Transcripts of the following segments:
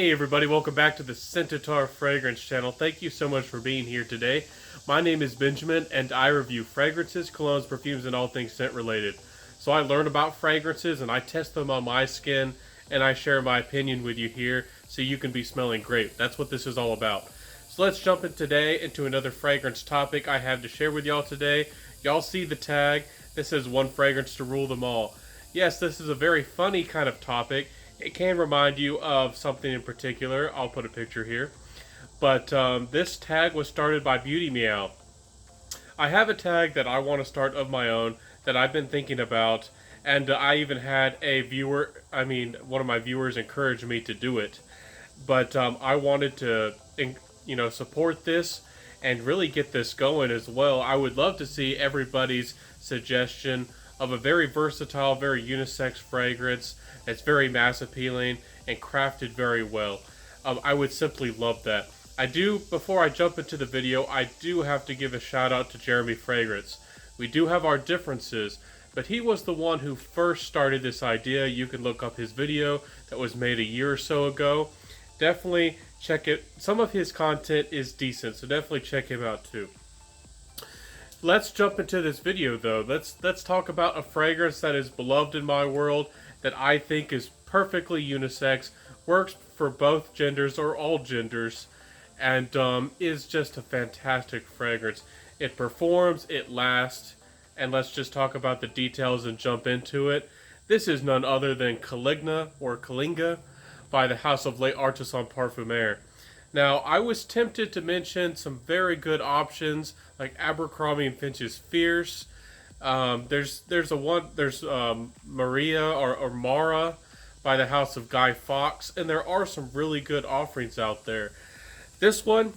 Hey everybody, welcome back to the Scentitar Fragrance channel. Thank you so much for being here today. My name is Benjamin and I review fragrances, colognes, perfumes, and all things scent related. So I learn about fragrances and I test them on my skin and I share my opinion with you here so you can be smelling great. That's what this is all about. So let's jump in today into another fragrance topic I have to share with y'all today. Y'all see the tag. This says one fragrance to rule them all. Yes, this is a very funny kind of topic. It can remind you of something in particular. I'll put a picture here. But this tag was started by Beauty Meow. I have a tag that I want to start of my own that I've been thinking about. And I even had one of my viewers encourage me to do it. But I wanted to, support this and really get this going as well. I would love to see everybody's suggestion of a very versatile, very unisex fragrance that's very mass appealing and crafted very well. I would simply love that. Before I jump into the video, I do have to give a shout out to Jeremy Fragrance. We do have our differences, but he was the one who first started this idea. You can look up his video that was made a year or so ago. Definitely check it. Some of his content is decent, so definitely check him out too. Let's jump into this video though. Let's talk about a fragrance that is beloved in my world, that I think is perfectly unisex, works for both genders or all genders, and is just a fantastic fragrance. It performs, it lasts, and let's just talk about the details and jump into it. This is none other than Kalinga by the House of Les Artisans Parfumeurs. Now, I was tempted to mention some very good options like Abercrombie & Fitch's Fierce. There's Maria or Mara by the House of Guy Fawkes, and there are some really good offerings out there. This one,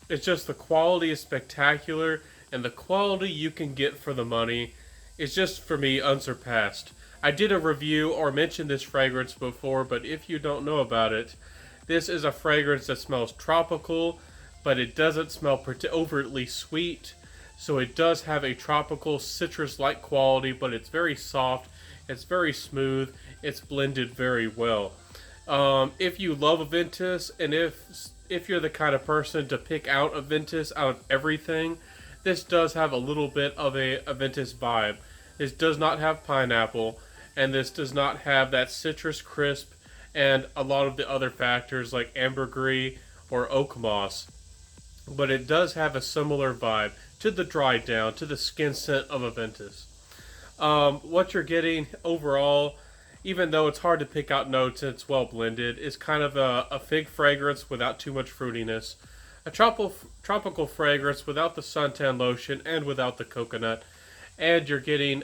it's just the quality is spectacular, and the quality you can get for the money is just, for me, unsurpassed. I did a review or mentioned this fragrance before, but if you don't know about it, this is a fragrance that smells tropical, but it doesn't smell overtly sweet. So it does have a tropical citrus-like quality, but it's very soft, it's very smooth, it's blended very well. If you love Aventus, and if you're the kind of person to pick out Aventus out of everything, this does have a little bit of a Aventus vibe. This does not have pineapple, and this does not have that citrus crisp and a lot of the other factors like ambergris or oak moss. But it does have a similar vibe to the dry down, to the skin scent of Aventus. What you're getting overall, even though it's hard to pick out notes and it's well blended, is kind of a fig fragrance without too much fruitiness. A tropical fragrance without the suntan lotion and without the coconut. And you're getting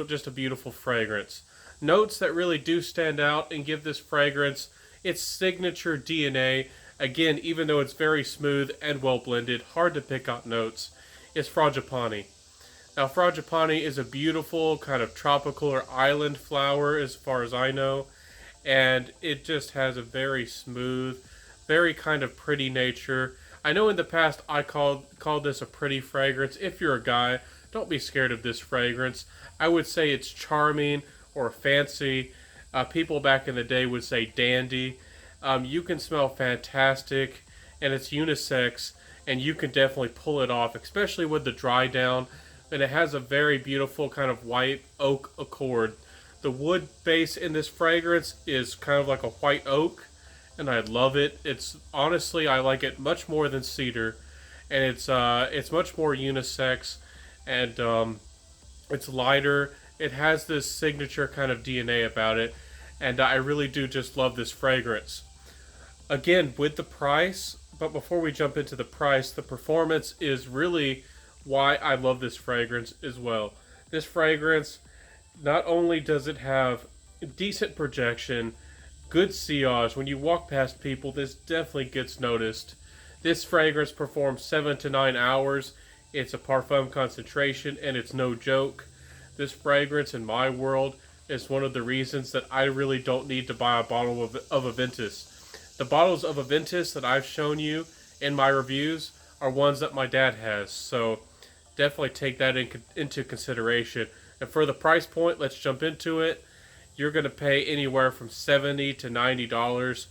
just a beautiful fragrance. Notes that really do stand out and give this fragrance its signature DNA. Again, even though it's very smooth and well blended, hard to pick out notes, is Frangipani. Now, Frangipani is a beautiful kind of tropical or island flower as far as I know, and it just has a very smooth, very kind of pretty nature. I know in the past I called this a pretty fragrance. If you're a guy, don't be scared of this fragrance. I would say it's charming or fancy. People back in the day would say dandy. You can smell fantastic, and it's unisex, and you can definitely pull it off, especially with the dry down. And it has a very beautiful kind of white oak accord. The wood base in this fragrance is kind of like a white oak, and I love it. It's honestly, I like it much more than cedar, and it's much more unisex, and it's lighter. It has this signature kind of DNA about it, and I really do just love this fragrance. Again, with the price, but before we jump into the price, the performance is really why I love this fragrance as well. This fragrance, not only does it have decent projection, good sillage. When you walk past people, this definitely gets noticed. This fragrance performs 7 to 9 hours. It's a parfum concentration, and it's no joke. This fragrance, in my world, is one of the reasons that I really don't need to buy a bottle of Aventus. The bottles of Aventus that I've shown you in my reviews are ones that my dad has, so definitely take that into consideration. And for the price point, let's jump into it. You're going to pay anywhere from $70 to $90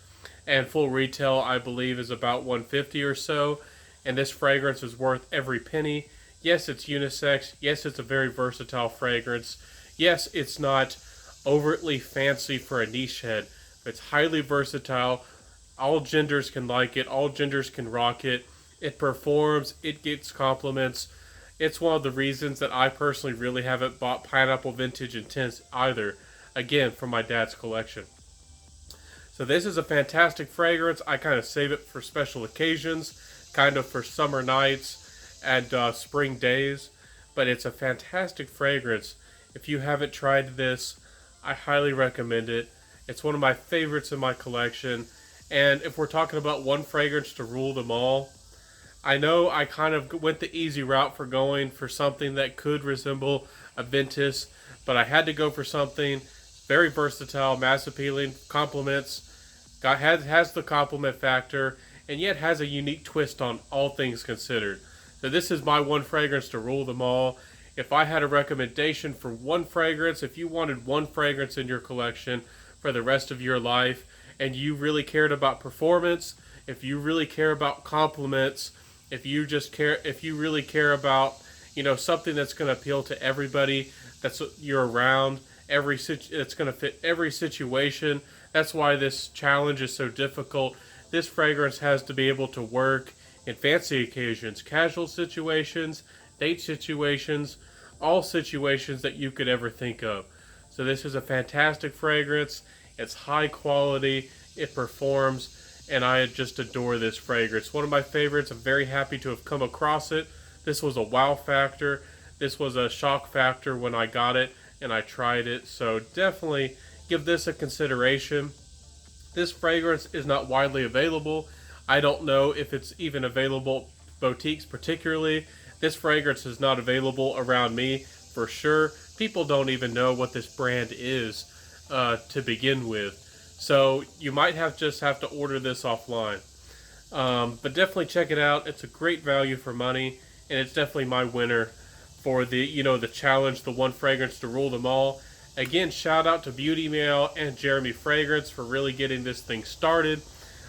and full retail I believe is about 150 or so, and this fragrance is worth every penny. Yes, it's unisex. Yes, it's a very versatile fragrance. Yes, it's not overtly fancy for a niche head, but it's highly versatile. All genders can like it. All genders can rock it. It performs. It gets compliments. It's one of the reasons that I personally really haven't bought Pineapple Vintage Intense either. Again, from my dad's collection. So this is a fantastic fragrance. I kind of save it for special occasions, kind of for summer nights and spring days. But it's a fantastic fragrance. If you haven't tried this, I highly recommend it. It's one of my favorites in my collection. And if we're talking about one fragrance to rule them all, I know I kind of went the easy route for going for something that could resemble a Ventus, but I had to go for something very versatile, mass appealing, compliments, has the compliment factor, and yet has a unique twist on all things considered. So this is my one fragrance to rule them all. If I had a recommendation for one fragrance, if you wanted one fragrance in your collection for the rest of your life, and you really cared about performance, if you really care about compliments, if you really care about, something that's going to appeal to everybody that's you're around, it's going to fit every situation. That's why this challenge is so difficult. This fragrance has to be able to work in fancy occasions, casual situations, date situations, all situations that you could ever think of. So this is a fantastic fragrance. It's high quality, it performs, and I just adore this fragrance. One of my favorites. I'm very happy to have come across it. This was a wow factor. This was a shock factor when I got it and I tried it. So definitely give this a consideration. This fragrance is not widely available. I don't know if it's even available boutiques particularly. This fragrance is not available around me for sure. People don't even know what this brand is to begin with. So you might just have to order this offline. But definitely check it out. It's a great value for money, and it's definitely my winner for the challenge, the one fragrance to rule them all. Again, shout out to Beauty Mail and Jeremy Fragrance for really getting this thing started.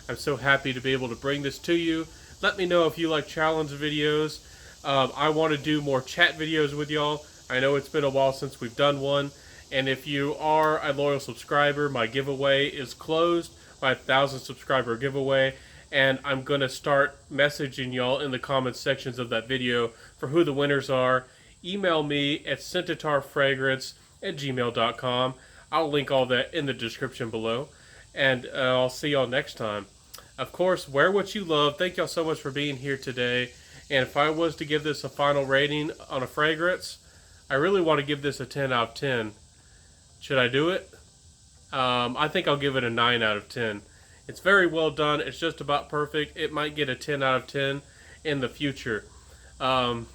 I'm so happy to be able to bring this to you. Let me know if you like challenge videos. I want to do more chat videos with y'all. I know it's been a while since we've done one. And if you are a loyal subscriber, my giveaway is closed, my 1,000 subscriber giveaway, and I'm going to start messaging y'all in the comments sections of that video for who the winners are. Email me at scentitarfragrance@gmail.com. I'll link all that in the description below, and I'll see y'all next time. Of course, wear what you love. Thank y'all so much for being here today. And if I was to give this a final rating on a fragrance, I really want to give this a 10 out of 10. Should I do it? I think I'll give it a 9 out of 10. It's very well done. It's just about perfect. It might get a 10 out of 10 in the future. An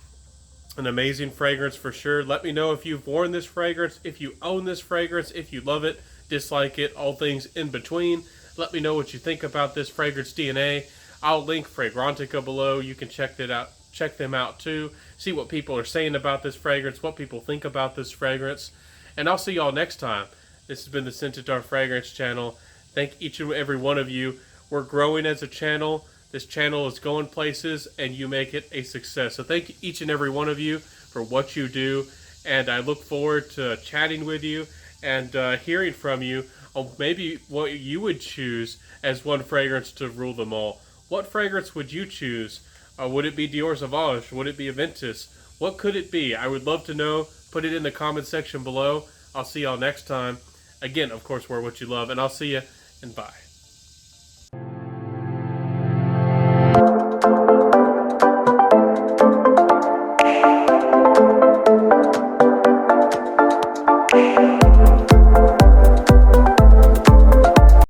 amazing fragrance for sure. Let me know if you've worn this fragrance, if you own this fragrance, if you love it, dislike it, all things in between. Let me know what you think about this fragrance DNA. I'll link Fragrantica below. You can check them out too. See what people are saying about this fragrance, what people think about this fragrance. And I'll see y'all next time. This has been the Scentitar Fragrance Channel. Thank each and every one of you. We're growing as a channel. This channel is going places, and you make it a success. So thank each and every one of you for what you do. And I look forward to chatting with you and hearing from you on maybe what you would choose as one fragrance to rule them all. What fragrance would you choose? Would it be Dior Sauvage? Would it be a Ventus? What could it be? I would love to know. Put it in the comment section below. I'll see y'all next time. Again, of course, wear what you love, and I'll see you, and bye.